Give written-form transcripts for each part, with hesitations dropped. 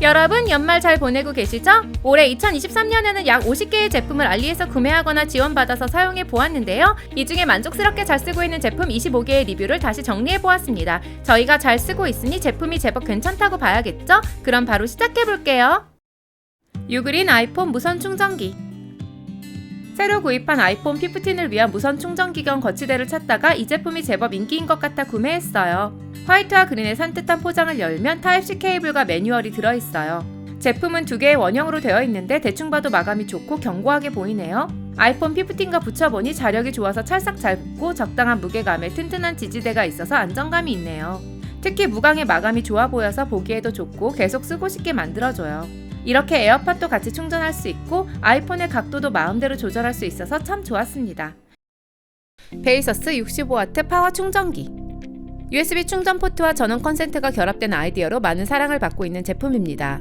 여러분 연말 잘 보내고 계시죠? 올해 2023년에는 약 50개의 제품을 알리에서 구매하거나 지원받아서 사용해 보았는데요. 이 중에 만족스럽게 잘 쓰고 있는 제품 25개의 리뷰를 다시 정리해 보았습니다. 저희가 잘 쓰고 있으니 제품이 제법 괜찮다고 봐야겠죠? 그럼 바로 시작해 볼게요. 유그린 아이폰 무선 충전기. 새로 구입한 아이폰 15을 위한 무선 충전기경 거치대를 찾다가 이 제품이 제법 인기인 것 같아 구매했어요. 화이트와 그린의 산뜻한 포장을 열면 타입C 케이블과 매뉴얼이 들어있어요. 제품은 두 개의 원형으로 되어 있는데 대충 봐도 마감이 좋고 견고하게 보이네요. 아이폰 15과 붙여보니 자력이 좋아서 찰싹 잘 붙고 적당한 무게감에 튼튼한 지지대가 있어서 안정감이 있네요. 특히 무광의 마감이 좋아 보여서 보기에도 좋고 계속 쓰고 싶게 만들어줘요. 이렇게 에어팟도 같이 충전할 수 있고 아이폰의 각도도 마음대로 조절할 수 있어서 참 좋았습니다. 베이서스 65W 파워 충전기. USB 충전 포트와 전원 컨센트가 결합된 아이디어로 많은 사랑을 받고 있는 제품입니다.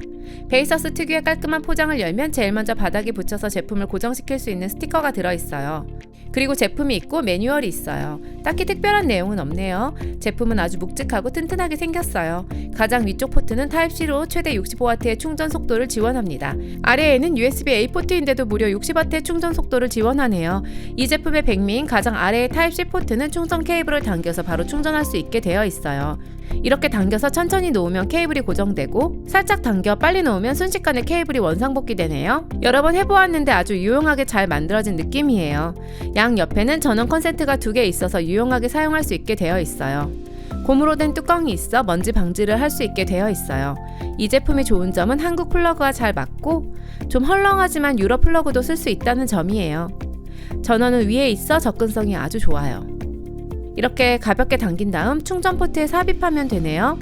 베이서스 특유의 깔끔한 포장을 열면 제일 먼저 바닥에 붙여서 제품을 고정시킬 수 있는 스티커가 들어있어요. 그리고 제품이 있고 매뉴얼이 있어요. 딱히 특별한 내용은 없네요. 제품은 아주 묵직하고 튼튼하게 생겼어요. 가장 위쪽 포트는 타입C로 최대 65W의 충전 속도를 지원합니다. 아래에는 USB-A 포트인데도 무려 60W의 충전 속도를 지원하네요. 이 제품의 백미인 가장 아래의 타입C 포트는 충전 케이블을 당겨서 바로 충전할 수 있게 되어 있어요. 이렇게 당겨서 천천히 놓으면 케이블이 고정되고 살짝 당겨 빨리 놓으면 순식간에 케이블이 원상복귀 되네요. 여러 번 해보았는데 아주 유용하게 잘 만들어진 느낌이에요. 양 옆에는 전원 컨센트가 2개 있어서 유용하게 사용할 수 있게 되어 있어요. 고무로 된 뚜껑이 있어 먼지 방지를 할 수 있게 되어 있어요. 이 제품이 좋은 점은 한국 플러그와 잘 맞고 좀 헐렁하지만 유럽 플러그도 쓸 수 있다는 점이에요. 전원은 위에 있어 접근성이 아주 좋아요. 이렇게 가볍게 당긴 다음 충전 포트에 삽입하면 되네요.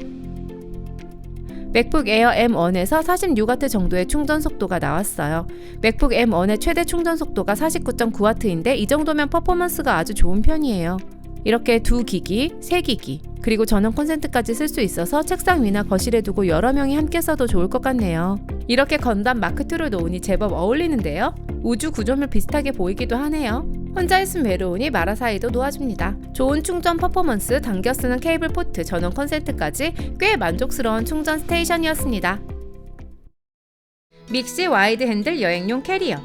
맥북 에어 M1에서 46W 정도의 충전 속도가 나왔어요. 맥북 M1의 최대 충전 속도가 49.9W인데 이 정도면 퍼포먼스가 아주 좋은 편이에요. 이렇게 2기기, 3기기, 그리고 전원 콘센트까지 쓸 수 있어서 책상 위나 거실에 두고 여러 명이 함께 써도 좋을 것 같네요. 이렇게 건담 마크2를 놓으니 제법 어울리는데요. 우주 구조물 비슷하게 보이기도 하네요. 혼자 있으면 외로우니 마라 사이도 놓아줍니다. 좋은 충전 퍼포먼스, 당겨 쓰는 케이블 포트, 전원 컨센트까지 꽤 만족스러운 충전 스테이션이었습니다. 믹시 와이드 핸들 여행용 캐리어.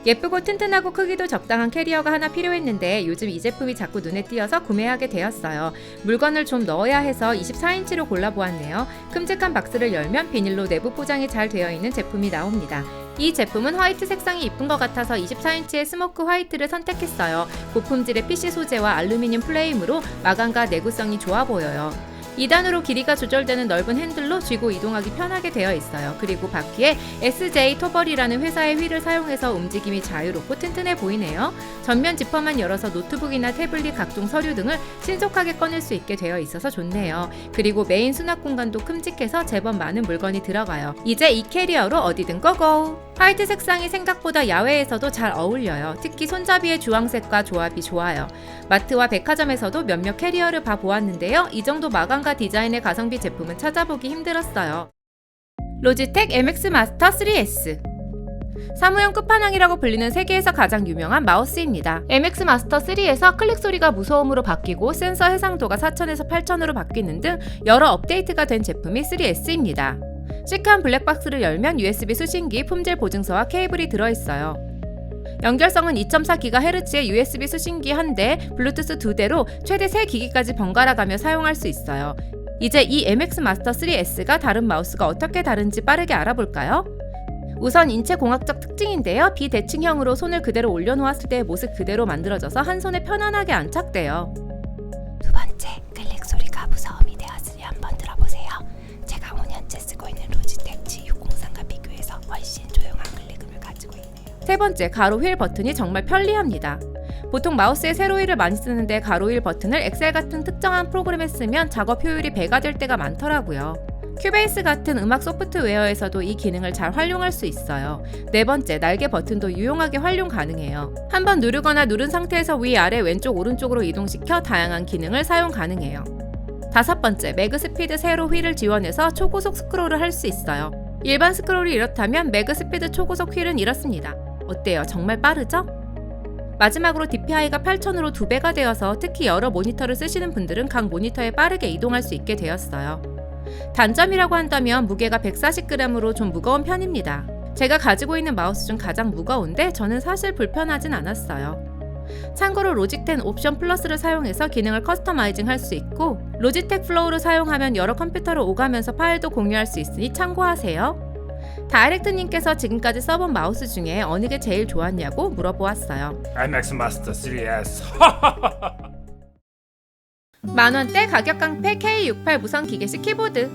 예쁘고 튼튼하고 크기도 적당한 캐리어가 하나 필요했는데 요즘 이 제품이 자꾸 눈에 띄어서 구매하게 되었어요. 물건을 좀 넣어야 해서 24인치로 골라보았네요. 큼직한 박스를 열면 비닐로 내부 포장이 잘 되어 있는 제품이 나옵니다. 이 제품은 화이트 색상이 이쁜 것 같아서 24인치의 스모크 화이트를 선택했어요. 고품질의 PC 소재와 알루미늄 프레임으로 마감과 내구성이 좋아 보여요. 2단으로 길이가 조절되는 넓은 핸들로 쥐고 이동하기 편하게 되어 있어요. 그리고 바퀴에 SJ 토벌이라는 회사의 휠을 사용해서 움직임이 자유롭고 튼튼해 보이네요. 전면 지퍼만 열어서 노트북이나 태블릿, 각종 서류 등을 신속하게 꺼낼 수 있게 되어 있어서 좋네요. 그리고 메인 수납 공간도 큼직해서 제법 많은 물건이 들어가요. 이제 이 캐리어로 어디든 고고! 화이트 색상이 생각보다 야외에서도 잘 어울려요. 특히 손잡이의 주황색과 조합이 좋아요. 마트와 백화점에서도 몇몇 캐리어를 봐보았는데요. 이 정도 마감과 디자인의 가성비 제품은 찾아보기 힘들었어요. 로지텍 MX 마스터 3S. 사무용 끝판왕이라고 불리는 세계에서 가장 유명한 마우스입니다. MX 마스터 3에서 클릭 소리가 무소음으로 바뀌고 센서 해상도가 4000에서 8000으로 바뀌는 등 여러 업데이트가 된 제품이 3S입니다. 시크한 블랙박스를 열면 USB 수신기, 품질 보증서와 케이블이 들어있어요. 연결성은 2.4GHz의 USB 수신기 1대, 블루투스 2대로 최대 3기기까지 번갈아 가며 사용할 수 있어요. 이제 이 MX 마스터 3S가 다른 마우스가 어떻게 다른지 빠르게 알아볼까요? 우선 인체공학적 특징인데요. 비대칭형으로 손을 그대로 올려놓았을 때의 모습 그대로 만들어져서 한 손에 편안하게 안착돼요. 두 번째, 클릭 소리가 무소음이 되었으니 한번 들어보세요. 제가 5년째 쓰고 있는 로지텍 G603과 비교해서 훨씬 조용한 클릭음을 가지고 있네요. 세 번째, 가로 휠 버튼이 정말 편리합니다. 보통 마우스에 세로 휠을 많이 쓰는데 가로 휠 버튼을 엑셀 같은 특정한 프로그램에 쓰면 작업 효율이 배가 될 때가 많더라고요. 큐베이스 같은 음악 소프트웨어에서도 이 기능을 잘 활용할 수 있어요. 네 번째, 날개 버튼도 유용하게 활용 가능해요. 한번 누르거나 누른 상태에서 위아래 왼쪽 오른쪽으로 이동시켜 다양한 기능을 사용 가능해요. 다섯 번째, 매그 스피드 세로 휠을 지원해서 초고속 스크롤을 할 수 있어요. 일반 스크롤이 이렇다면 매그 스피드 초고속 휠은 이렇습니다. 어때요? 정말 빠르죠? 마지막으로 DPI가 8000으로 2배가 되어서 특히 여러 모니터를 쓰시는 분들은 각 모니터에 빠르게 이동할 수 있게 되었어요. 단점이라고 한다면 무게가 140g으로 좀 무거운 편입니다. 제가 가지고 있는 마우스 중 가장 무거운데 저는 사실 불편하진 않았어요. 참고로 로직텐 옵션 플러스를 사용해서 기능을 커스터마이징 할 수 있고 로지텍 플로우를 사용하면 여러 컴퓨터로 오가면서 파일도 공유할 수 있으니 참고하세요. 다이렉트님께서 지금까지 써본 마우스 중에 어느 게 제일 좋았냐고 물어보았어요. IMAX Master 3S. 만원대 가격 깡패 K68 무선 기계식 키보드.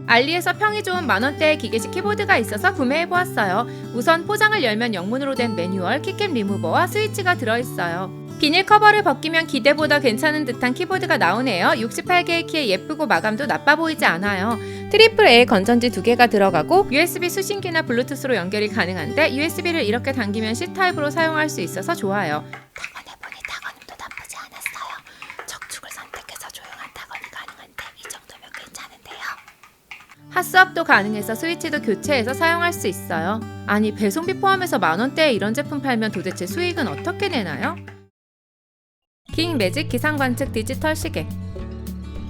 알리에서 평이 좋은 만원대의 기계식 키보드가 있어서 구매해보았어요. 우선 포장을 열면 영문으로 된 매뉴얼, 키캡 리무버와 스위치가 들어있어요. 비닐 커버를 벗기면 기대보다 괜찮은 듯한 키보드가 나오네요. 68개의 키에 예쁘고 마감도 나빠 보이지 않아요. 트리플 A 건전지 2개가 들어가고 USB 수신기나 블루투스로 연결이 가능한데 USB를 이렇게 당기면 C타입으로 사용할 수 있어서 좋아요. 타건해보니 타건음도 나쁘지 않았어요. 적축을 선택해서 조용한 타건이 가능한데 이 정도면 괜찮은데요. 핫스왑도 가능해서 스위치도 교체해서 사용할 수 있어요. 아니 배송비 포함해서 만원대에 이런 제품 팔면 도대체 수익은 어떻게 내나요? 킹 매직 기상관측 디지털 시계.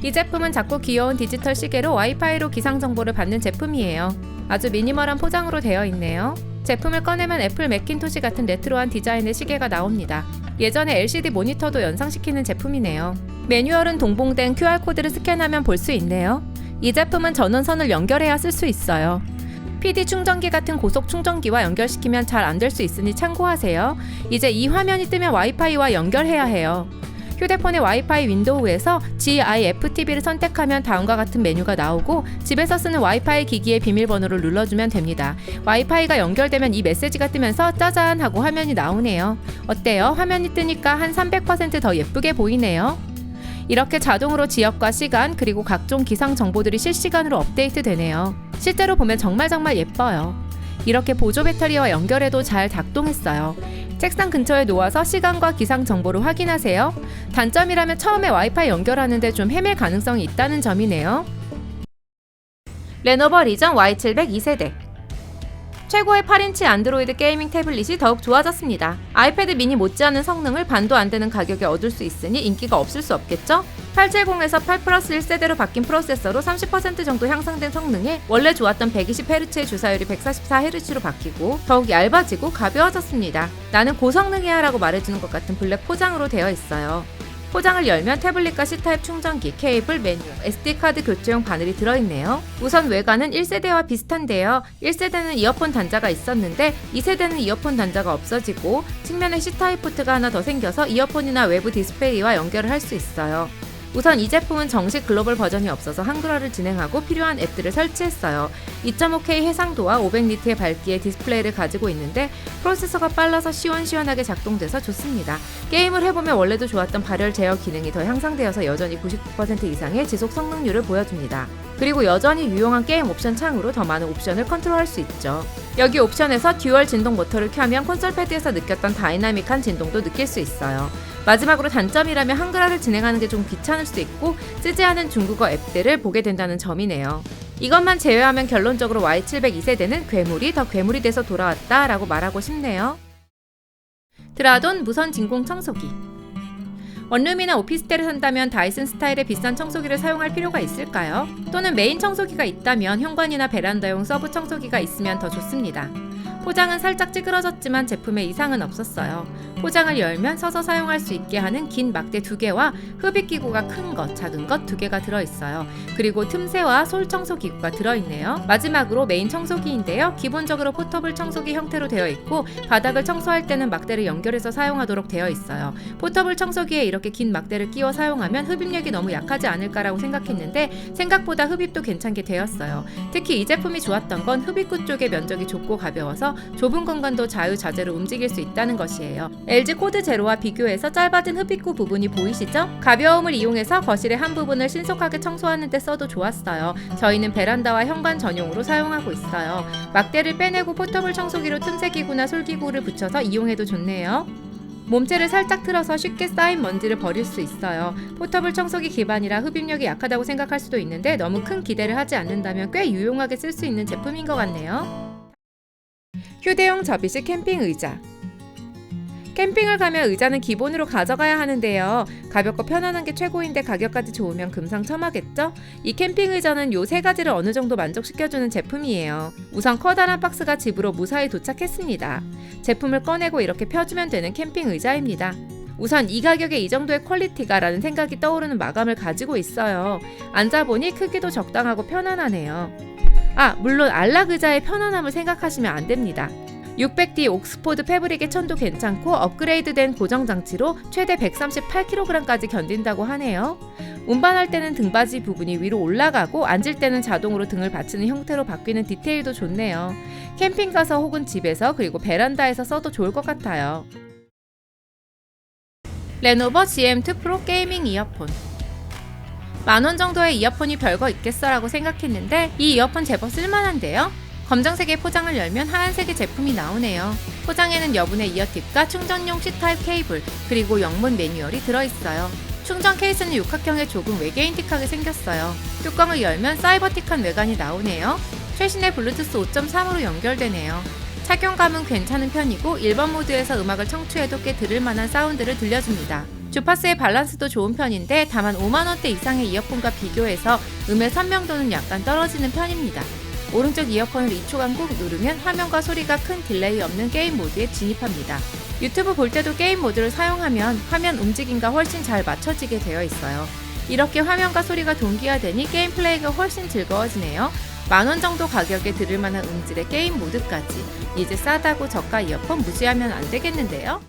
이 제품은 작고 귀여운 디지털 시계로 와이파이로 기상 정보를 받는 제품이에요. 아주 미니멀한 포장으로 되어 있네요. 제품을 꺼내면 애플 매킨토시 같은 레트로한 디자인의 시계가 나옵니다. 예전에 LCD 모니터도 연상시키는 제품이네요. 매뉴얼은 동봉된 QR코드를 스캔하면 볼 수 있네요. 이 제품은 전원선을 연결해야 쓸 수 있어요. PD 충전기 같은 고속 충전기와 연결시키면 잘 안 될 수 있으니 참고하세요. 이제 이 화면이 뜨면 와이파이와 연결해야 해요. 휴대폰의 와이파이 윈도우에서 GIFTV를 선택하면 다음과 같은 메뉴가 나오고 집에서 쓰는 와이파이 기기의 비밀번호를 눌러주면 됩니다. 와이파이가 연결되면 이 메시지가 뜨면서 짜잔 하고 화면이 나오네요. 어때요? 화면이 뜨니까 한 300% 더 예쁘게 보이네요. 이렇게 자동으로 지역과 시간 그리고 각종 기상 정보들이 실시간으로 업데이트 되네요. 실제로 보면 정말 예뻐요. 이렇게 보조 배터리와 연결해도 잘 작동했어요. 책상 근처에 놓아서 시간과 기상 정보를 확인하세요. 단점이라면 처음에 와이파이 연결하는데 좀 헤맬 가능성이 있다는 점이네요. 레노버 리전 Y700 2세대. 최고의 8인치 안드로이드 게이밍 태블릿이 더욱 좋아졌습니다. 아이패드 미니 못지않은 성능을 반도 안 되는 가격에 얻을 수 있으니 인기가 없을 수 없겠죠? 870에서 8 플러스 1세대로 바뀐 프로세서로 30% 정도 향상된 성능에 원래 좋았던 120Hz의 주사율이 144Hz로 바뀌고 더욱 얇아지고 가벼워졌습니다. 나는 고성능이야 라고 말해주는 것 같은 블랙 포장으로 되어 있어요. 포장을 열면 태블릿과 C타입 충전기, 케이블, 메뉴, SD카드 교체용 바늘이 들어있네요. 우선 외관은 1세대와 비슷한데요. 1세대는 이어폰 단자가 있었는데 2세대는 이어폰 단자가 없어지고 측면에 C타입 포트가 하나 더 생겨서 이어폰이나 외부 디스플레이와 연결을 할 수 있어요. 우선 이 제품은 정식 글로벌 버전이 없어서 한글화를 진행하고 필요한 앱들을 설치했어요. 2.5K 해상도와 500니트의 밝기의 디스플레이를 가지고 있는데 프로세서가 빨라서 시원시원하게 작동돼서 좋습니다. 게임을 해보면 원래도 좋았던 발열 제어 기능이 더 향상되어서 여전히 99% 이상의 지속 성능률을 보여줍니다. 그리고 여전히 유용한 게임 옵션 창으로 더 많은 옵션을 컨트롤할 수 있죠. 여기 옵션에서 듀얼 진동 모터를 켜면 콘솔 패드에서 느꼈던 다이나믹한 진동도 느낄 수 있어요. 마지막으로 단점이라면 한글화를 진행하는 게 좀 귀찮을 수 있고 쓰지 않은 중국어 앱들을 보게 된다는 점이네요. 이것만 제외하면 결론적으로 Y700 2세대는 괴물이 더 괴물이 돼서 돌아왔다 라고 말하고 싶네요. 드라돈 무선 진공 청소기. 원룸이나 오피스텔을 산다면 다이슨 스타일의 비싼 청소기를 사용할 필요가 있을까요? 또는 메인 청소기가 있다면 현관이나 베란다용 서브 청소기가 있으면 더 좋습니다. 포장은 살짝 찌그러졌지만 제품에 이상은 없었어요. 포장을 열면 서서 사용할 수 있게 하는 긴 막대 2개와 흡입기구가 큰 것, 작은 것 2개가 들어있어요. 그리고 틈새와 솔 청소기구가 들어있네요. 마지막으로 메인 청소기인데요. 기본적으로 포터블 청소기 형태로 되어 있고 바닥을 청소할 때는 막대를 연결해서 사용하도록 되어 있어요. 포터블 청소기에 이렇게 긴 막대를 끼워 사용하면 흡입력이 너무 약하지 않을까라고 생각했는데 생각보다 흡입도 괜찮게 되었어요. 특히 이 제품이 좋았던 건 흡입구 쪽의 면적이 좁고 가벼워서 좁은 공간도 자유자재로 움직일 수 있다는 것이에요. LG 코드 제로와 비교해서 짧아진 흡입구 부분이 보이시죠? 가벼움을 이용해서 거실의 한 부분을 신속하게 청소하는 데 써도 좋았어요. 저희는 베란다와 현관 전용으로 사용하고 있어요. 막대를 빼내고 포터블 청소기로 틈새기구나 솔기구를 붙여서 이용해도 좋네요. 몸체를 살짝 틀어서 쉽게 쌓인 먼지를 버릴 수 있어요. 포터블 청소기 기반이라 흡입력이 약하다고 생각할 수도 있는데 너무 큰 기대를 하지 않는다면 꽤 유용하게 쓸 수 있는 제품인 것 같네요. 휴대용 접이식 캠핑 의자. 캠핑을 가면 의자는 기본으로 가져가야 하는데요. 가볍고 편안한 게 최고인데 가격까지 좋으면 금상첨화겠죠? 이 캠핑 의자는 요 세 가지를 어느 정도 만족시켜주는 제품이에요. 우선 커다란 박스가 집으로 무사히 도착했습니다. 제품을 꺼내고 이렇게 펴주면 되는 캠핑 의자입니다. 우선 이 가격에 이 정도의 퀄리티가 라는 생각이 떠오르는 마감을 가지고 있어요. 앉아보니 크기도 적당하고 편안하네요. 물론 안락 의자의 편안함을 생각하시면 안 됩니다. 600D 옥스포드 패브릭의 천도 괜찮고 업그레이드된 고정장치로 최대 138kg까지 견딘다고 하네요. 운반할 때는 등받이 부분이 위로 올라가고 앉을 때는 자동으로 등을 받치는 형태로 바뀌는 디테일도 좋네요. 캠핑 가서 혹은 집에서 그리고 베란다에서 써도 좋을 것 같아요. 레노버 GM2 프로 게이밍 이어폰. 10,000원 정도의 이어폰이 별거 있겠어라고 생각했는데 이 이어폰 제법 쓸만한데요. 검정색의 포장을 열면 하얀색의 제품이 나오네요. 포장에는 여분의 이어팁과 충전용 C타입 케이블 그리고 영문 매뉴얼이 들어있어요. 충전 케이스는 육각형의 조금 외계인틱하게 생겼어요. 뚜껑을 열면 사이버틱한 외관이 나오네요. 최신의 블루투스 5.3으로 연결되네요. 착용감은 괜찮은 편이고 1번 모드에서 음악을 청취해도 꽤 들을만한 사운드를 들려줍니다. 주파수의 밸런스도 좋은 편인데 다만 50,000원대 이상의 이어폰과 비교해서 음의 선명도는 약간 떨어지는 편입니다. 오른쪽 이어폰을 2초간 꾹 누르면 화면과 소리가 큰 딜레이 없는 게임 모드에 진입합니다. 유튜브 볼 때도 게임 모드를 사용하면 화면 움직임과 훨씬 잘 맞춰지게 되어 있어요. 이렇게 화면과 소리가 동기화되니 게임 플레이가 훨씬 즐거워지네요. 10,000원 정도 가격에 들을만한 음질의 게임 모드까지. 이제 싸다고 저가 이어폰 무시하면 안 되겠는데요.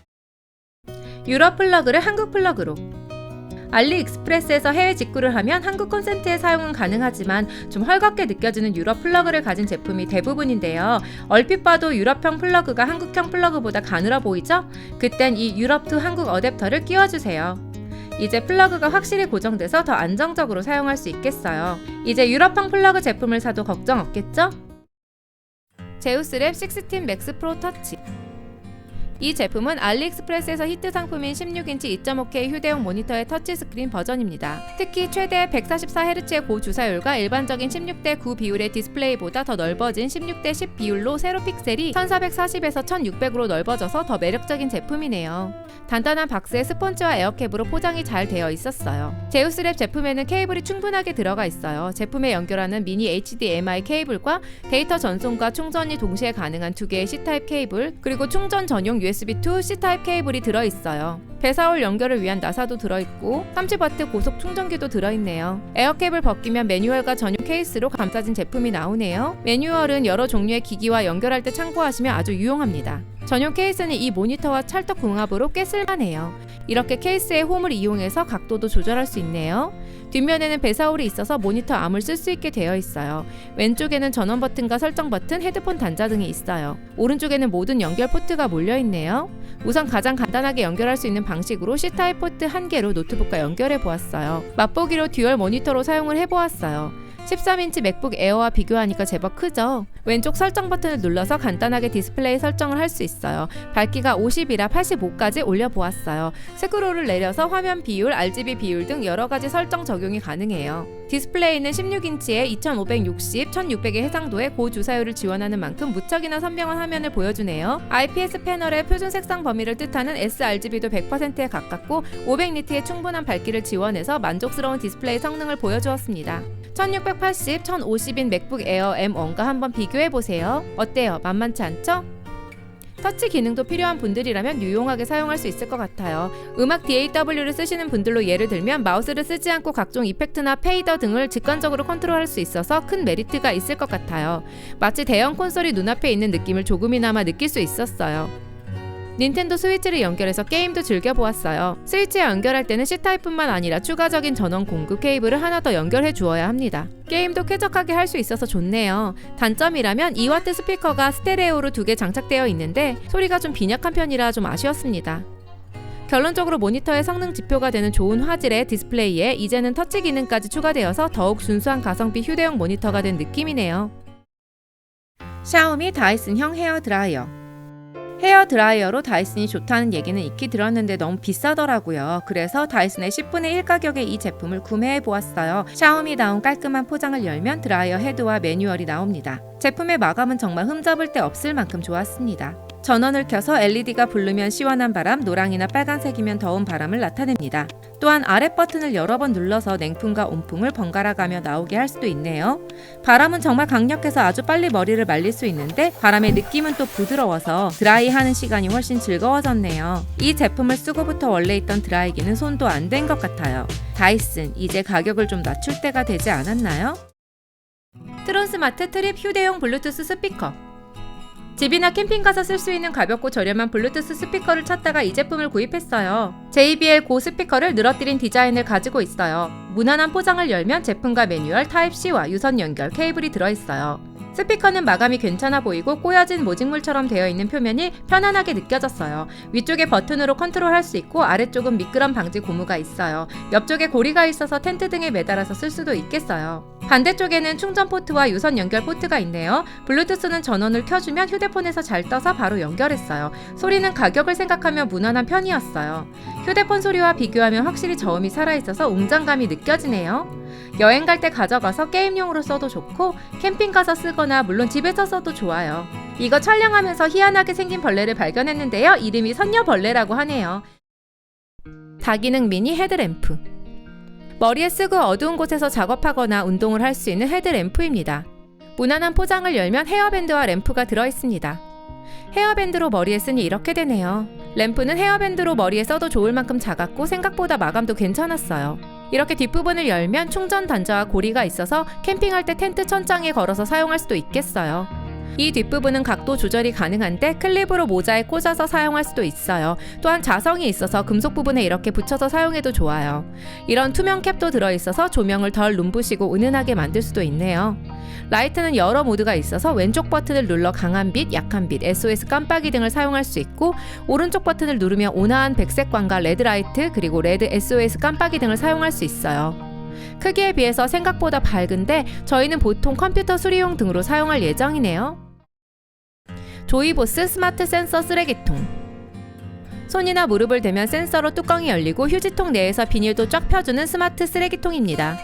유럽 플러그를 한국 플러그로. 알리익스프레스에서 해외 직구를 하면 한국 콘센트의 사용은 가능하지만 좀 헐겁게 느껴지는 유럽 플러그를 가진 제품이 대부분인데요. 얼핏 봐도 유럽형 플러그가 한국형 플러그보다 가늘어 보이죠? 그땐 이 유럽 투 한국 어댑터를 끼워주세요. 이제 플러그가 확실히 고정돼서 더 안정적으로 사용할 수 있겠어요. 이제 유럽형 플러그 제품을 사도 걱정 없겠죠? 제우스랩 16 맥스 프로 터치. 이 제품은 알리익스프레스에서 히트 상품인 16인치 2.5K 휴대용 모니터의 터치스크린 버전입니다. 특히 최대 144Hz의 고주사율과 일반적인 16:9 비율의 디스플레이보다 더 넓어진 16:10 비율로 세로 픽셀이 1440에서 1600으로 넓어져서 더 매력적인 제품이네요. 단단한 박스에 스펀지와 에어캡으로 포장이 잘 되어 있었어요. 제우스랩 제품에는 케이블이 충분하게 들어가 있어요. 제품에 연결하는 미니 HDMI 케이블과 데이터 전송과 충전이 동시에 가능한 2개의 C타입 케이블, 그리고 충전 전용 USB2 C타입 케이블이 들어있어요. 배사올 연결을 위한 나사도 들어있고 30W 고속 충전기도 들어있네요. 에어캡을 벗기면 매뉴얼과 전용 케이스로 감싸진 제품이 나오네요. 매뉴얼은 여러 종류의 기기와 연결할 때 참고하시면 아주 유용합니다. 전용 케이스는 이 모니터와 찰떡궁합으로 꽤 쓸만해요. 이렇게 케이스의 홈을 이용해서 각도도 조절할 수 있네요. 뒷면에는 배사홀이 있어서 모니터 암을 쓸 수 있게 되어 있어요. 왼쪽에는 전원 버튼과 설정 버튼, 헤드폰 단자 등이 있어요. 오른쪽에는 모든 연결 포트가 몰려 있네요. 우선 가장 간단하게 연결할 수 있는 방식으로 C타입 포트 1개로 노트북과 연결해 보았어요. 맛보기로 듀얼 모니터로 사용을 해보았어요. 13인치 맥북 에어와 비교하니까 제법 크죠? 왼쪽 설정 버튼을 눌러서 간단하게 디스플레이 설정을 할 수 있어요. 밝기가 50이라 85까지 올려보았어요. 스크롤을 내려서 화면 비율, RGB 비율 등 여러가지 설정 적용이 가능해요. 디스플레이는 16인치에 2560, 1600의 해상도에 고주사율을 지원하는 만큼 무척이나 선명한 화면을 보여주네요. IPS 패널의 표준 색상 범위를 뜻하는 sRGB도 100%에 가깝고 500니트의 충분한 밝기를 지원해서 만족스러운 디스플레이 성능을 보여주었습니다. 1680, 1050인 맥북 에어 M1과 한번 비교해보세요. 어때요? 만만치 않죠? 터치 기능도 필요한 분들이라면 유용하게 사용할 수 있을 것 같아요. 음악 DAW를 쓰시는 분들로 예를 들면 마우스를 쓰지 않고 각종 이펙트나 페이더 등을 직관적으로 컨트롤할 수 있어서 큰 메리트가 있을 것 같아요. 마치 대형 콘솔이 눈앞에 있는 느낌을 조금이나마 느낄 수 있었어요. 닌텐도 스위치를 연결해서 게임도 즐겨보았어요. 스위치에 연결할 때는 C타입뿐만 아니라 추가적인 전원 공급 케이블을 하나 더 연결해 주어야 합니다. 게임도 쾌적하게 할 수 있어서 좋네요. 단점이라면 2W 스피커가 스테레오로 2개 장착되어 있는데 소리가 좀 빈약한 편이라 좀 아쉬웠습니다. 결론적으로 모니터의 성능 지표가 되는 좋은 화질의 디스플레이에 이제는 터치 기능까지 추가되어서 더욱 순수한 가성비 휴대용 모니터가 된 느낌이네요. 샤오미 다이슨형 헤어 드라이어. 헤어 드라이어로 다이슨이 좋다는 얘기는 익히 들었는데 너무 비싸더라고요. 그래서 다이슨의 10분의 1 가격에 이 제품을 구매해 보았어요. 샤오미다운 깔끔한 포장을 열면 드라이어 헤드와 매뉴얼이 나옵니다. 제품의 마감은 정말 흠잡을 데 없을 만큼 좋았습니다. 전원을 켜서 LED가 부르면 시원한 바람, 노랑이나 빨간색이면 더운 바람을 나타냅니다. 또한 아래 버튼을 여러 번 눌러서 냉풍과 온풍을 번갈아 가며 나오게 할 수도 있네요. 바람은 정말 강력해서 아주 빨리 머리를 말릴 수 있는데 바람의 느낌은 또 부드러워서 드라이하는 시간이 훨씬 즐거워졌네요. 이 제품을 쓰고부터 원래 있던 드라이기는 손도 안 댄 것 같아요. 다이슨, 이제 가격을 좀 낮출 때가 되지 않았나요? 트론스마트 트립 휴대용 블루투스 스피커. 집이나 캠핑 가서 쓸 수 있는 가볍고 저렴한 블루투스 스피커를 찾다가 이 제품을 구입했어요. JBL 고 스피커를 늘어뜨린 디자인을 가지고 있어요. 무난한 포장을 열면 제품과 매뉴얼, 타입C와 유선 연결, 케이블이 들어있어요. 스피커는 마감이 괜찮아 보이고 꼬여진 모직물처럼 되어 있는 표면이 편안하게 느껴졌어요. 위쪽에 버튼으로 컨트롤할 수 있고 아래쪽은 미끄럼 방지 고무가 있어요. 옆쪽에 고리가 있어서 텐트 등에 매달아서 쓸 수도 있겠어요. 반대쪽에는 충전 포트와 유선 연결 포트가 있네요. 블루투스는 전원을 켜주면 휴대폰에서 잘 떠서 바로 연결했어요. 소리는 가격을 생각하며 무난한 편이었어요. 휴대폰 소리와 비교하면 확실히 저음이 살아있어서 웅장감이 느껴지네요. 여행 갈 때 가져가서 게임용으로 써도 좋고 캠핑 가서 쓰거나 물론 집에서 써도 좋아요. 이거 촬영하면서 희한하게 생긴 벌레를 발견했는데요. 이름이 선녀벌레라고 하네요. 다기능 미니 헤드램프. 머리에 쓰고 어두운 곳에서 작업하거나 운동을 할 수 있는 헤드램프입니다. 무난한 포장을 열면 헤어밴드와 램프가 들어있습니다. 헤어밴드로 머리에 쓰니 이렇게 되네요. 램프는 헤어밴드로 머리에 써도 좋을 만큼 작았고 생각보다 마감도 괜찮았어요. 이렇게 뒷부분을 열면 충전 단자와 고리가 있어서 캠핑할 때 텐트 천장에 걸어서 사용할 수도 있겠어요. 이 뒷부분은 각도 조절이 가능한데 클립으로 모자에 꽂아서 사용할 수도 있어요. 또한 자성이 있어서 금속 부분에 이렇게 붙여서 사용해도 좋아요. 이런 투명 캡도 들어있어서 조명을 덜 눈부시고 은은하게 만들 수도 있네요. 라이트는 여러 모드가 있어서 왼쪽 버튼을 눌러 강한 빛, 약한 빛, SOS 깜빡이 등을 사용할 수 있고 오른쪽 버튼을 누르면 온화한 백색 광과 레드 라이트 그리고 레드 SOS 깜빡이 등을 사용할 수 있어요. 크기에 비해서 생각보다 밝은데 저희는 보통 컴퓨터 수리용 등으로 사용할 예정이네요. 조이보스 스마트 센서 쓰레기통. 손이나 무릎을 대면 센서로 뚜껑이 열리고 휴지통 내에서 비닐도 쫙 펴주는 스마트 쓰레기통입니다.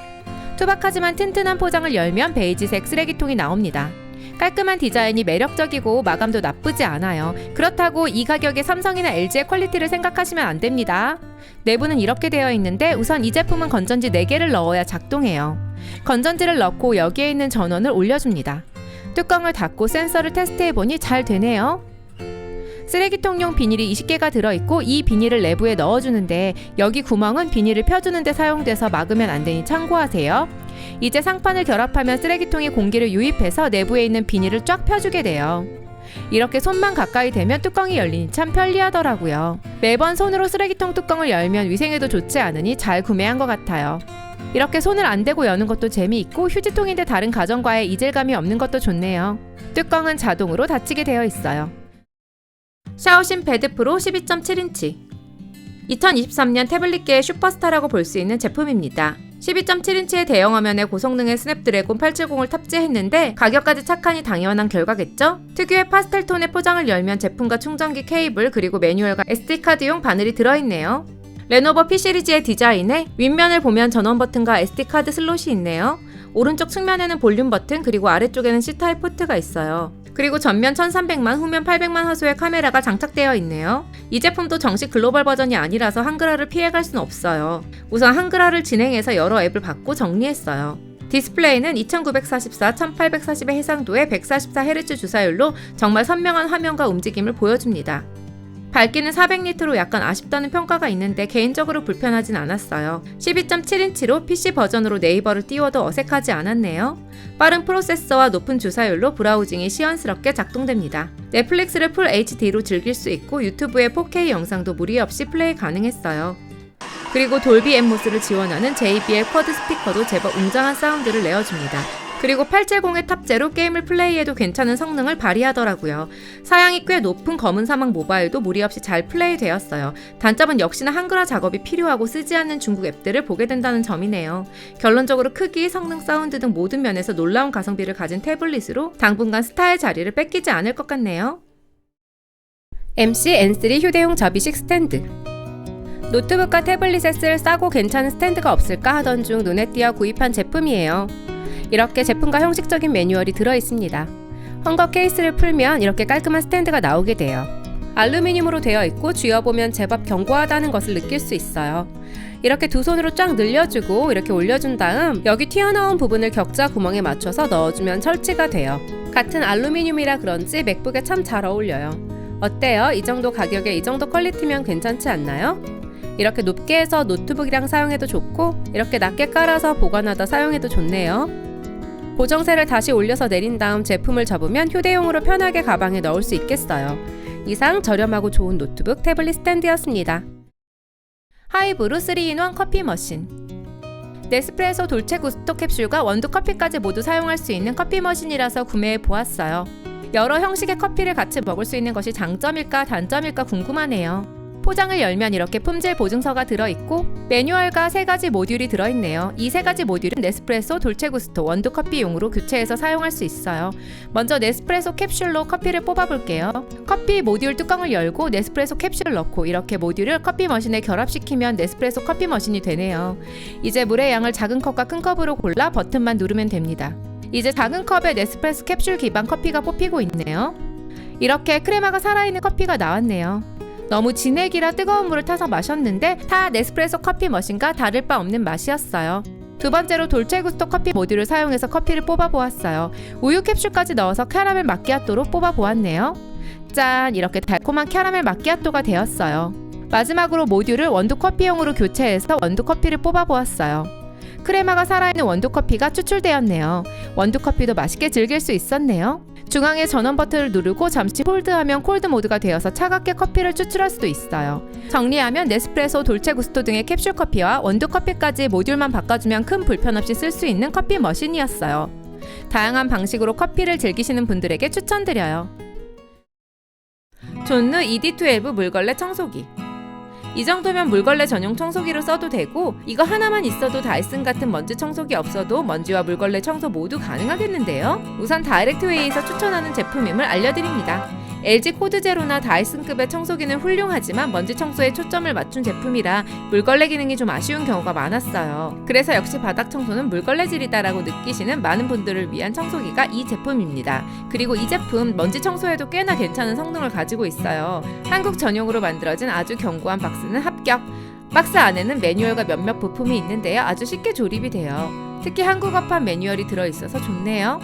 투박하지만 튼튼한 포장을 열면 베이지색 쓰레기통이 나옵니다. 깔끔한 디자인이 매력적이고 마감도 나쁘지 않아요. 그렇다고 이 가격에 삼성이나 LG의 퀄리티를 생각하시면 안 됩니다. 내부는 이렇게 되어 있는데 우선 이 제품은 건전지 4개를 넣어야 작동해요. 건전지를 넣고 여기에 있는 전원을 올려줍니다. 뚜껑을 닫고 센서를 테스트해보니 잘 되네요. 쓰레기통용 비닐이 20개가 들어있고 이 비닐을 내부에 넣어주는데 여기 구멍은 비닐을 펴주는 데 사용돼서 막으면 안 되니 참고하세요. 이제 상판을 결합하면 쓰레기통에 공기를 유입해서 내부에 있는 비닐을 쫙 펴주게 돼요. 이렇게 손만 가까이 대면 뚜껑이 열리니 참 편리하더라고요. 매번 손으로 쓰레기통 뚜껑을 열면 위생에도 좋지 않으니 잘 구매한 것 같아요. 이렇게 손을 안 대고 여는 것도 재미있고 휴지통인데 다른 가전과의 이질감이 없는 것도 좋네요. 뚜껑은 자동으로 닫히게 되어 있어요. 샤오신 베드 프로 12.7인치 2023년 태블릿계의 슈퍼스타라고 볼 수 있는 제품입니다. 12.7인치의 대형 화면에 고성능의 스냅드래곤 870을 탑재했는데 가격까지 착하니 당연한 결과겠죠? 특유의 파스텔 톤의 포장을 열면 제품과 충전기 케이블 그리고 매뉴얼과 SD카드용 바늘이 들어있네요. 레노버 P 시리즈의 디자인에 윗면을 보면 전원 버튼과 SD카드 슬롯이 있네요. 오른쪽 측면에는 볼륨 버튼 그리고 아래쪽에는 C타입 포트가 있어요. 그리고 전면 1300만, 후면 800만 화소의 카메라가 장착되어 있네요. 이 제품도 정식 글로벌 버전이 아니라서 한글화를 피해갈 순 없어요. 우선 한글화를 진행해서 여러 앱을 받고 정리했어요. 디스플레이는 2944, 1840의 해상도에 144Hz 주사율로 정말 선명한 화면과 움직임을 보여줍니다. 밝기는 400니트로 약간 아쉽다는 평가가 있는데 개인적으로 불편하진 않았어요. 12.7인치로 PC 버전으로 네이버를 띄워도 어색하지 않았네요. 빠른 프로세서와 높은 주사율로 브라우징이 시원스럽게 작동됩니다. 넷플릭스를 풀 HD로 즐길 수 있고 유튜브의 4K 영상도 무리 없이 플레이 가능했어요. 그리고 돌비 앳모스를 지원하는 JBL 쿼드 스피커도 제법 웅장한 사운드를 내어줍니다. 그리고 870의 탑재로 게임을 플레이해도 괜찮은 성능을 발휘하더라고요. 사양이 꽤 높은 검은 사막 모바일도 무리 없이 잘 플레이되었어요. 단점은 역시나 한글화 작업이 필요하고 쓰지 않는 중국 앱들을 보게 된다는 점이네요. 결론적으로 크기, 성능, 사운드 등 모든 면에서 놀라운 가성비를 가진 태블릿으로 당분간 스타의 자리를 뺏기지 않을 것 같네요. MC N3 휴대용 접이식 스탠드. 노트북과 태블릿에 쓸 싸고 괜찮은 스탠드가 없을까 하던 중 눈에 띄어 구입한 제품이에요. 이렇게 제품과 형식적인 매뉴얼이 들어있습니다. 헝겊 케이스를 풀면 이렇게 깔끔한 스탠드가 나오게 돼요. 알루미늄으로 되어 있고 쥐어보면 제법 견고하다는 것을 느낄 수 있어요. 이렇게 두 손으로 쫙 늘려주고 이렇게 올려준 다음 여기 튀어나온 부분을 격자 구멍에 맞춰서 넣어주면 설치가 돼요. 같은 알루미늄이라 그런지 맥북에 참 잘 어울려요. 어때요? 이 정도 가격에 이 정도 퀄리티면 괜찮지 않나요? 이렇게 높게 해서 노트북이랑 사용해도 좋고 이렇게 낮게 깔아서 보관하다 사용해도 좋네요. 고정쇠를 다시 올려서 내린 다음 제품을 접으면 휴대용으로 편하게 가방에 넣을 수 있겠어요. 이상 저렴하고 좋은 노트북 태블릿 스탠드였습니다. 하이브루 3-in-1 커피 머신. 네스프레소 돌체 구스토 캡슐과 원두 커피까지 모두 사용할 수 있는 커피 머신이라서 구매해 보았어요. 여러 형식의 커피를 같이 먹을 수 있는 것이 장점일까 단점일까 궁금하네요. 포장을 열면 이렇게 품질 보증서가 들어있고 매뉴얼과 3가지 모듈이 들어있네요. 이 3가지 모듈은 네스프레소, 돌체구스토, 원두커피용으로 교체해서 사용할 수 있어요. 먼저 네스프레소 캡슐로 커피를 뽑아볼게요. 커피 모듈 뚜껑을 열고 네스프레소 캡슐을 넣고 이렇게 모듈을 커피 머신에 결합시키면 네스프레소 커피 머신이 되네요. 이제 물의 양을 작은 컵과 큰 컵으로 골라 버튼만 누르면 됩니다. 이제 작은 컵에 네스프레소 캡슐 기반 커피가 뽑히고 있네요. 이렇게 크레마가 살아있는 커피가 나왔네요. 너무 진액이라 뜨거운 물을 타서 마셨는데 다 네스프레소 커피 머신과 다를 바 없는 맛이었어요. 두 번째로 돌체구스토 커피 모듈을 사용해서 커피를 뽑아보았어요. 우유 캡슐까지 넣어서 캐러멜 마키아토로 뽑아보았네요. 짠! 이렇게 달콤한 캐러멜 마키아토가 되었어요. 마지막으로 모듈을 원두 커피용으로 교체해서 원두 커피를 뽑아보았어요. 크레마가 살아있는 원두 커피가 추출되었네요. 원두 커피도 맛있게 즐길 수 있었네요. 중앙에 전원 버튼을 누르고 잠시 홀드하면 콜드 모드가 되어서 차갑게 커피를 추출할 수도 있어요. 정리하면 네스프레소, 돌체구스토 등의 캡슐 커피와 원두 커피까지 모듈만 바꿔주면 큰 불편 없이 쓸 수 있는 커피 머신이었어요. 다양한 방식으로 커피를 즐기시는 분들에게 추천드려요. 존누 ED12 물걸레 청소기. 이 정도면 물걸레 전용 청소기로 써도 되고 이거 하나만 있어도 다이슨 같은 먼지 청소기 없어도 먼지와 물걸레 청소 모두 가능하겠는데요. 우선 다이렉트웨이에서 추천하는 제품임을 알려드립니다. LG 코드제로나 다이슨급의 청소기는 훌륭하지만 먼지 청소에 초점을 맞춘 제품이라 물걸레 기능이 좀 아쉬운 경우가 많았어요. 그래서 역시 바닥 청소는 물걸레질이다라고 느끼시는 많은 분들을 위한 청소기가 이 제품입니다. 그리고 이 제품 먼지 청소에도 꽤나 괜찮은 성능을 가지고 있어요. 한국 전용으로 만들어진 아주 견고한 박스는 합격! 박스 안에는 매뉴얼과 몇몇 부품이 있는데요. 아주 쉽게 조립이 돼요. 특히 한국어판 매뉴얼이 들어있어서 좋네요.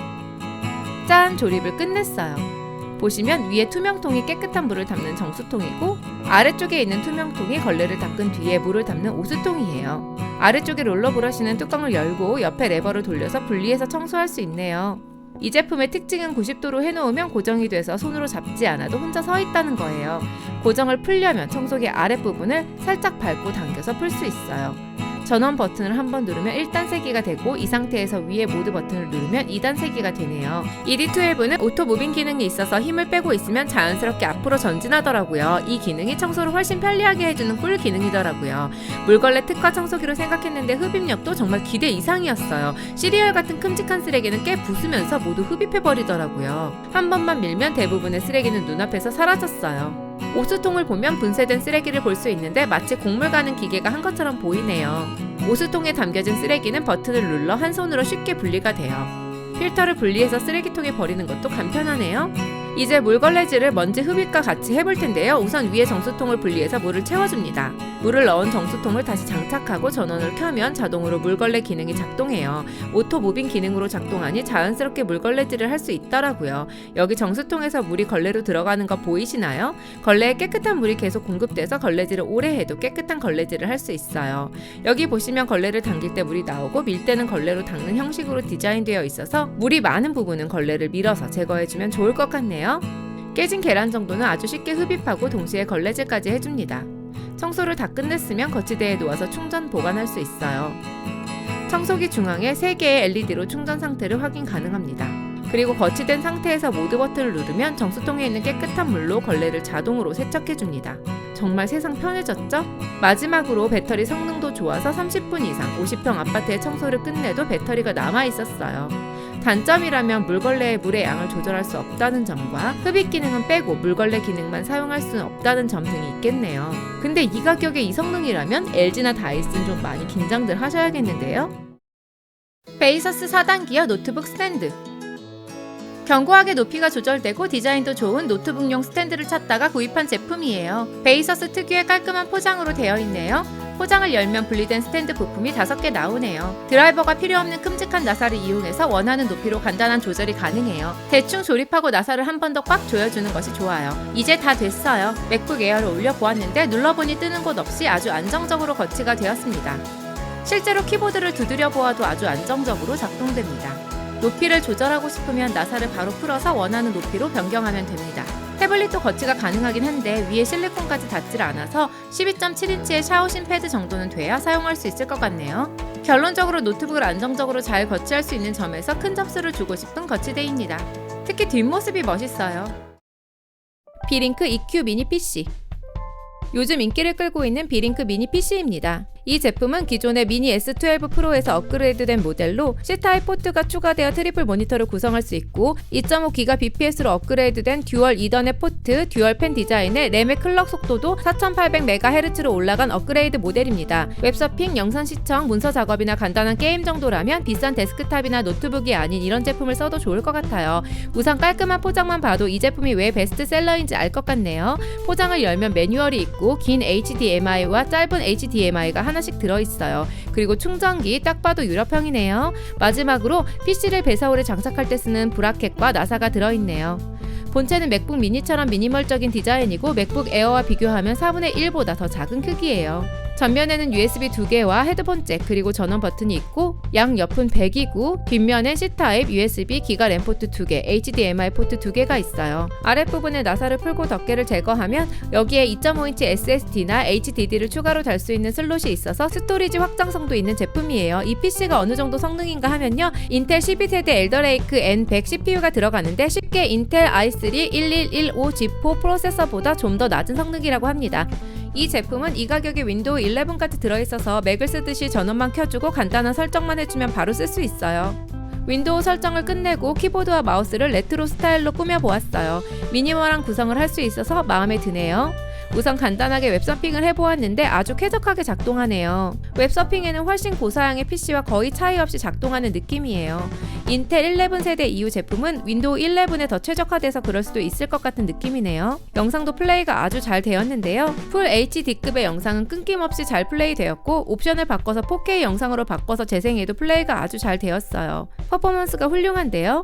짠! 조립을 끝냈어요. 보시면 위에 투명통이 깨끗한 물을 담는 정수통이고 아래쪽에 있는 투명통이 걸레를 닦은 뒤에 물을 담는 오수통이에요. 아래쪽에 롤러 브러쉬는 뚜껑을 열고 옆에 레버를 돌려서 분리해서 청소할 수 있네요. 이 제품의 특징은 90도로 해놓으면 고정이 돼서 손으로 잡지 않아도 혼자 서 있다는 거예요. 고정을 풀려면 청소기 아랫부분을 살짝 밟고 당겨서 풀 수 있어요. 전원 버튼을 한번 누르면 1단 세기가 되고 이 상태에서 위에 모드 버튼을 누르면 2단 세기가 되네요. ED12는 오토 무빙 기능이 있어서 힘을 빼고 있으면 자연스럽게 앞으로 전진하더라고요. 이 기능이 청소를 훨씬 편리하게 해주는 꿀 기능이더라고요. 물걸레 특화 청소기로 생각했는데 흡입력도 정말 기대 이상이었어요. 시리얼 같은 큼직한 쓰레기는 깨 부수면서 모두 흡입해버리더라고요. 한 번만 밀면 대부분의 쓰레기는 눈앞에서 사라졌어요. 오수통을 보면 분쇄된 쓰레기를 볼 수 있는데 마치 곡물 가는 기계가 한 것처럼 보이네요. 오수통에 담겨진 쓰레기는 버튼을 눌러 한 손으로 쉽게 분리가 돼요. 필터를 분리해서 쓰레기통에 버리는 것도 간편하네요. 이제 물걸레질을 먼지 흡입과 같이 해볼 텐데요. 우선 위에 정수통을 분리해서 물을 채워줍니다. 물을 넣은 정수통을 다시 장착하고 전원을 켜면 자동으로 물걸레 기능이 작동해요. 오토 무빙 기능으로 작동하니 자연스럽게 물걸레질을 할 수 있더라고요. 여기 정수통에서 물이 걸레로 들어가는 거 보이시나요? 걸레에 깨끗한 물이 계속 공급돼서 걸레질을 오래 해도 깨끗한 걸레질을 할 수 있어요. 여기 보시면 걸레를 당길 때 물이 나오고 밀 때는 걸레로 닦는 형식으로 디자인되어 있어서 물이 많은 부분은 걸레를 밀어서 제거해주면 좋을 것 같네요. 깨진 계란 정도는 아주 쉽게 흡입하고 동시에 걸레질까지 해줍니다. 청소를 다 끝냈으면 거치대에 놓아서 충전 보관할 수 있어요. 청소기 중앙에 3개의 LED로 충전 상태를 확인 가능합니다. 그리고 거치된 상태에서 모드 버튼을 누르면 정수통에 있는 깨끗한 물로 걸레를 자동으로 세척해줍니다. 정말 세상 편해졌죠? 마지막으로 배터리 성능도 좋아서 30분 이상 50평 아파트의 청소를 끝내도 배터리가 남아있었어요. 단점이라면 물걸레의 물의 양을 조절할 수 없다는 점과 흡입 기능은 빼고 물걸레 기능만 사용할 수는 없다는 점 등이 있겠네요. 근데 이 가격에 이 성능이라면 LG나 다이슨 좀 많이 긴장들 하셔야겠는데요. 베이서스 4단기어 노트북 스탠드. 견고하게 높이가 조절되고 디자인도 좋은 노트북용 스탠드를 찾다가 구입한 제품이에요. 베이서스 특유의 깔끔한 포장으로 되어 있네요. 포장을 열면 분리된 스탠드 부품이 5개 나오네요. 드라이버가 필요 없는 큼직한 나사를 이용해서 원하는 높이로 간단한 조절이 가능해요. 대충 조립하고 나사를 한 번 더 꽉 조여주는 것이 좋아요. 이제 다 됐어요. 맥북 에어를 올려보았는데 눌러보니 뜨는 곳 없이 아주 안정적으로 거치가 되었습니다. 실제로 키보드를 두드려 보아도 아주 안정적으로 작동됩니다. 높이를 조절하고 싶으면 나사를 바로 풀어서 원하는 높이로 변경하면 됩니다. 태블릿도 거치가 가능하긴 한데 위에 실리콘까지 닿질 않아서 12.7인치의 샤오신 패드 정도는 돼야 사용할 수 있을 것 같네요. 결론적으로 노트북을 안정적으로 잘 거치할 수 있는 점에서 큰 점수를 주고 싶은 거치대입니다. 특히 뒷모습이 멋있어요. 비링크 EQ 미니 PC. 요즘 인기를 끌고 있는 비링크 미니 PC입니다. 이 제품은 기존의 미니 S12 프로에서 업그레이드된 모델로 C타입 포트가 추가되어 트리플 모니터를 구성할 수 있고 2.5GBps로 업그레이드된 듀얼 이더넷 포트, 듀얼 펜 디자인의 램의 클럭 속도도 4800MHz로 올라간 업그레이드 모델입니다. 웹서핑, 영상 시청, 문서 작업이나 간단한 게임 정도라면 비싼 데스크탑이나 노트북이 아닌 이런 제품을 써도 좋을 것 같아요. 우선 깔끔한 포장만 봐도 이 제품이 왜 베스트셀러인지 알 것 같네요. 포장을 열면 매뉴얼이 있고 긴 HDMI와 짧은 HDMI가 하나씩 들어있어요. 그리고 충전기 딱 봐도 유럽형이네요. 마지막으로 PC를 배서울에 장착할 때 쓰는 브라켓과 나사가 들어있네요. 본체는 맥북 미니처럼 미니멀적인 디자인이고 맥북 에어와 비교하면 4분의 1보다 더 작은 크기예요. 전면에는 USB 2개와 헤드폰 잭 그리고 전원 버튼이 있고 양 옆은 배기구, 뒷면엔 C타입, USB, 기가 램 포트 2개, HDMI 포트 2개가 있어요. 아랫부분에 나사를 풀고 덮개를 제거하면 여기에 2.5인치 SSD나 HDD를 추가로 달 수 있는 슬롯이 있어서 스토리지 확장성도 있는 제품이에요. 이 PC가 어느 정도 성능인가 하면요. 인텔 12세대 엘더레이크 N100 CPU가 들어가는데 쉽게 인텔 i3 1115G4 프로세서보다 좀 더 낮은 성능이라고 합니다. 이 제품은 이 가격에 윈도우 11까지 들어있어서 맥을 쓰듯이 전원만 켜주고 간단한 설정만 해주면 바로 쓸 수 있어요. 윈도우 설정을 끝내고 키보드와 마우스를 레트로 스타일로 꾸며보았어요. 미니멀한 구성을 할 수 있어서 마음에 드네요. 우선 간단하게 웹서핑을 해보았는데 아주 쾌적하게 작동하네요. 웹서핑에는 훨씬 고사양의 PC와 거의 차이 없이 작동하는 느낌이에요. 인텔 11 세대 이후 제품은 윈도우 11에 더 최적화돼서 그럴 수도 있을 것 같은 느낌이네요. 영상도 플레이가 아주 잘 되었는데요. 풀 HD급의 영상은 끊김없이 잘 플레이 되었고 옵션을 바꿔서 4K 영상으로 바꿔서 재생해도 플레이가 아주 잘 되었어요. 퍼포먼스가 훌륭한데요.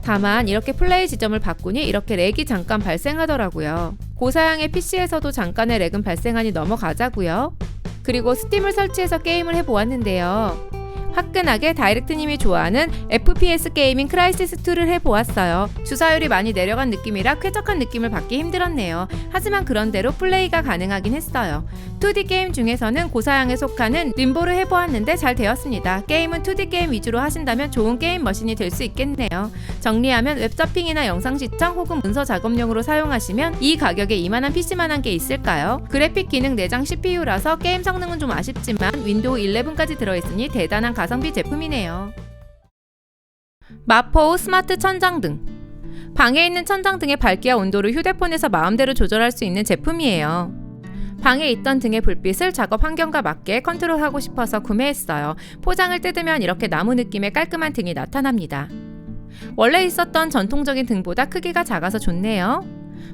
다만 이렇게 플레이 지점을 바꾸니 이렇게 렉이 잠깐 발생하더라고요. 고사양의 PC에서도 잠깐의 렉은 발생하니 넘어가자고요. 그리고 스팀을 설치해서 게임을 해보았는데요. 화끈하게 다이렉트님이 좋아하는 FPS 게이밍 크라이시스2를 해보았어요. 주사율이 많이 내려간 느낌이라 쾌적한 느낌을 받기 힘들었네요. 하지만 그런대로 플레이가 가능하긴 했어요. 2D 게임 중에서는 고사양에 속하는 림보를 해보았는데 잘 되었습니다. 게임은 2D 게임 위주로 하신다면 좋은 게임 머신이 될 수 있겠네요. 정리하면 웹서핑이나 영상 시청 혹은 문서 작업용으로 사용하시면 이 가격에 이만한 PC만한 게 있을까요? 그래픽 기능 내장 CPU라서 게임 성능은 좀 아쉽지만 윈도우 11까지 들어있으니 대단한 가성비 제품이네요. 마포우 스마트 천장등. 방에 있는 천장등의 밝기와 온도를 휴대폰에서 마음대로 조절할 수 있는 제품이에요. 방에 있던 등의 불빛을 작업 환경과 맞게 컨트롤하고 싶어서 구매했어요. 포장을 뜯으면 이렇게 나무 느낌의 깔끔한 등이 나타납니다. 원래 있었던 전통적인 등보다 크기가 작아서 좋네요.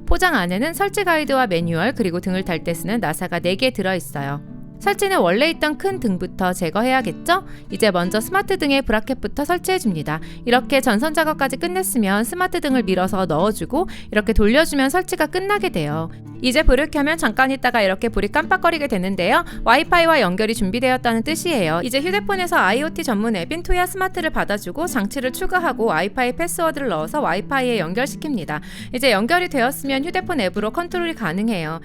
포장 안에는 설치 가이드와 매뉴얼 그리고 등을 달 때 쓰는 나사가 4개 들어있어요. 설치는 원래 있던 큰 등부터 제거해야겠죠? 이제 먼저 스마트 등의 브라켓부터 설치해줍니다. 이렇게 전선 작업까지 끝냈으면 스마트 등을 밀어서 넣어주고 이렇게 돌려주면 설치가 끝나게 돼요. 이제 불을 켜면 잠깐 있다가 이렇게 불이 깜빡거리게 되는데요. 와이파이와 연결이 준비되었다는 뜻이에요. 이제 휴대폰에서 IoT 전문 앱인 투야 스마트를 받아주고 장치를 추가하고 와이파이 패스워드를 넣어서 와이파이에 연결시킵니다. 이제 연결이 되었으면 휴대폰 앱으로 컨트롤이 가능해요.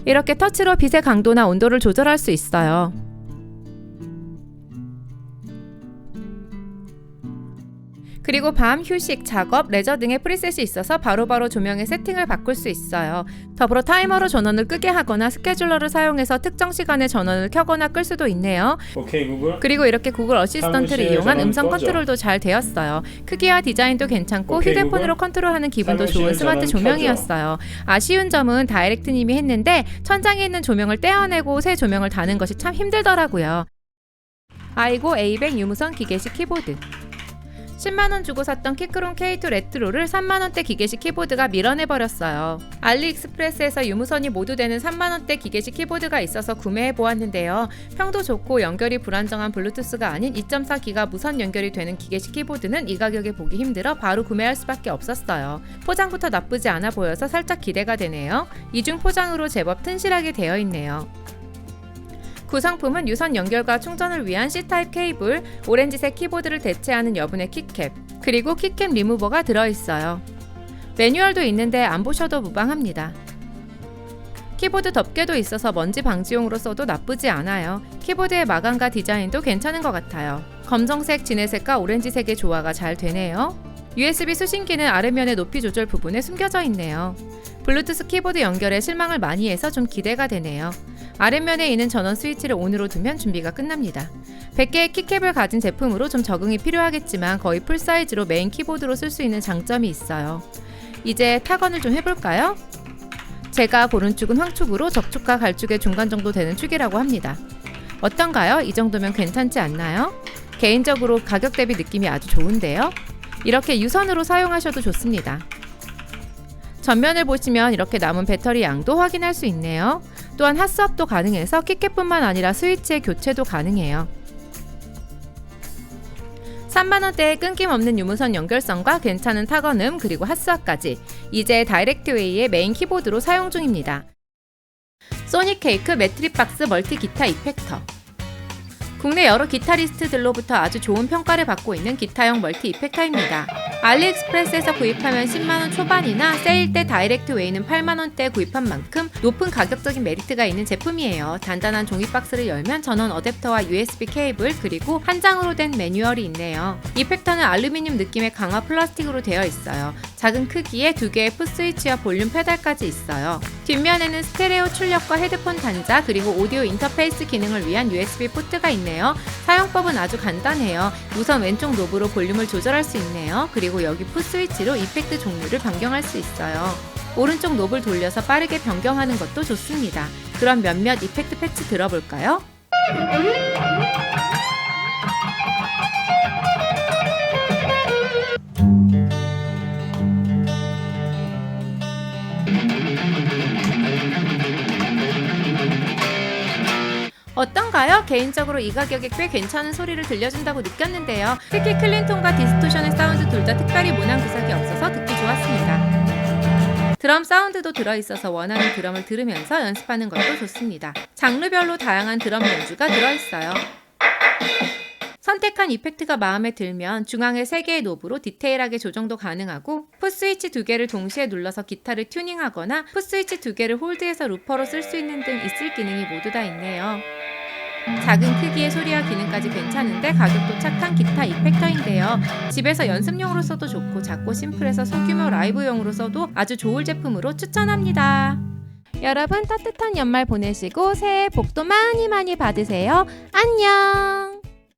이렇게 터치로 빛의 강도나 온도를 조절할 수 있어요. 그리고 밤, 휴식, 작업, 레저 등의 프리셋이 있어서 바로바로 조명의 세팅을 바꿀 수 있어요. 더불어 타이머로 전원을 끄게 하거나 스케줄러를 사용해서 특정 시간에 전원을 켜거나 끌 수도 있네요. 오케이 구글. 그리고 이렇게 구글 어시스턴트를 이용한 음성 컨트롤도 잘 되었어요. 크기와 디자인도 괜찮고 오케이, 휴대폰으로 구글. 컨트롤하는 기분도 좋은 스마트 전원 조명이었어요. 아쉬운 점은 다이렉트님이 했는데 천장에 있는 조명을 떼어내고 새 조명을 다는 것이 참 힘들더라고요. 아이고 A100 유무선 기계식 키보드. 10만원 주고 샀던 키크론 K2 레트로를 3만원대 기계식 키보드가 밀어내버렸어요. 알리익스프레스에서 유무선이 모두 되는 3만원대 기계식 키보드가 있어서 구매해보았는데요. 평도 좋고 연결이 불안정한 블루투스가 아닌 2.4기가 무선 연결이 되는 기계식 키보드는 이 가격에 보기 힘들어 바로 구매할 수밖에 없었어요. 포장부터 나쁘지 않아 보여서 살짝 기대가 되네요. 이중 포장으로 제법 튼실하게 되어 있네요. 구성품은 유선 연결과 충전을 위한 C타입 케이블, 오렌지색 키보드를 대체하는 여분의 키캡, 그리고 키캡 리무버가 들어있어요. 매뉴얼도 있는데 안 보셔도 무방합니다. 키보드 덮개도 있어서 먼지 방지용으로 써도 나쁘지 않아요. 키보드의 마감과 디자인도 괜찮은 것 같아요. 검정색, 진회색과 오렌지색의 조화가 잘 되네요. USB 수신기는 아래면의 높이 조절 부분에 숨겨져 있네요. 블루투스 키보드 연결에 실망을 많이 해서 좀 기대가 되네요. 아랫면에 있는 전원 스위치를 ON으로 두면 준비가 끝납니다. 100개의 키캡을 가진 제품으로 좀 적응이 필요하겠지만 거의 풀사이즈로 메인 키보드로 쓸 수 있는 장점이 있어요. 이제 타건을 좀 해볼까요? 제가 고른 축은 황축으로 적축과 갈축의 중간 정도 되는 축이라고 합니다. 어떤가요? 이 정도면 괜찮지 않나요? 개인적으로 가격 대비 느낌이 아주 좋은데요? 이렇게 유선으로 사용하셔도 좋습니다. 전면을 보시면 이렇게 남은 배터리 양도 확인할 수 있네요. 또한 핫스왑도 가능해서 키캡뿐만 아니라 스위치의 교체도 가능해요. 3만원대의 끊김없는 유무선 연결성과 괜찮은 타건음 그리고 핫스왑까지 이제 다이렉트웨이의 메인 키보드로 사용 중입니다. 소닉케이크 매트릭박스 멀티 기타 이펙터. 국내 여러 기타리스트들로부터 아주 좋은 평가를 받고 있는 기타용 멀티 이펙터입니다. 알리익스프레스에서 구입하면 10만원 초반이나 세일 때 다이렉트웨이는 8만원대에 구입한 만큼 높은 가격적인 메리트가 있는 제품이에요. 단단한 종이 박스를 열면 전원 어댑터와 USB 케이블 그리고 한 장으로 된 매뉴얼이 있네요. 이펙터는 알루미늄 느낌의 강화 플라스틱으로 되어 있어요. 작은 크기에 2개의 풋스위치와 볼륨 페달까지 있어요. 뒷면에는 스테레오 출력과 헤드폰 단자 그리고 오디오 인터페이스 기능을 위한 USB 포트가 있네요. 사용법은 아주 간단해요. 우선 왼쪽 노브로 볼륨을 조절할 수 있네요. 그리고 여기 풋스위치로 이펙트 종류를 변경할 수 있어요. 오른쪽 노브를 돌려서 빠르게 변경하는 것도 좋습니다. 그럼 몇몇 이펙트 패치 들어볼까요? 어떤가요? 개인적으로 이 가격에 꽤 괜찮은 소리를 들려준다고 느꼈는데요. 특히 클린톤과 디스토션의 사운드 둘 다 특별히 모난 구석이 없어서 듣기 좋았습니다. 드럼 사운드도 들어있어서 원하는 드럼을 들으면서 연습하는 것도 좋습니다. 장르별로 다양한 드럼 연주가 들어있어요. 선택한 이펙트가 마음에 들면 중앙에 3개의 노브로 디테일하게 조정도 가능하고 풋스위치 2개를 동시에 눌러서 기타를 튜닝하거나 풋스위치 2개를 홀드해서 루퍼로 쓸 수 있는 등 있을 기능이 모두 다 있네요. 작은 크기의 소리와 기능까지 괜찮은데 가격도 착한 기타 이펙터인데요. 집에서 연습용으로 써도 좋고 작고 심플해서 소규모 라이브용으로 써도 아주 좋을 제품으로 추천합니다. 여러분 따뜻한 연말 보내시고 새해 복도 많이 받으세요. 안녕!